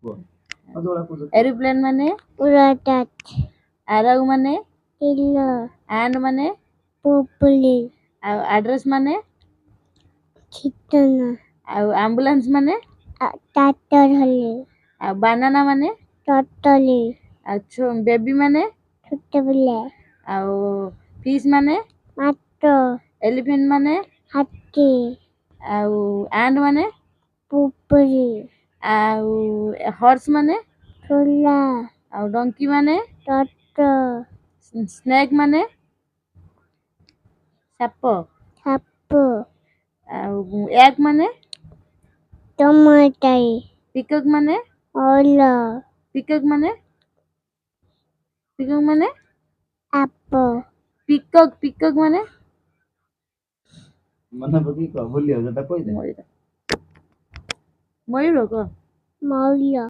aeroplane माने उड़ाटाच आरव माने इल्लो एंड माने पुपुली एड्रेस माने चितना एम्बुलेंस माने टाटर हले बनाना माने टटली बेबी माने छुट्टबिले फिश माने माटो एलिफेंट माने हाथी एंड माने पुपुली हॉर्स माने फुला डंकी माने टटो स्नेक माने साप सापो एग माने टमाटाई पिकक माने ओलो पिकक माने आपो पिकक माने मयूर को मौर्य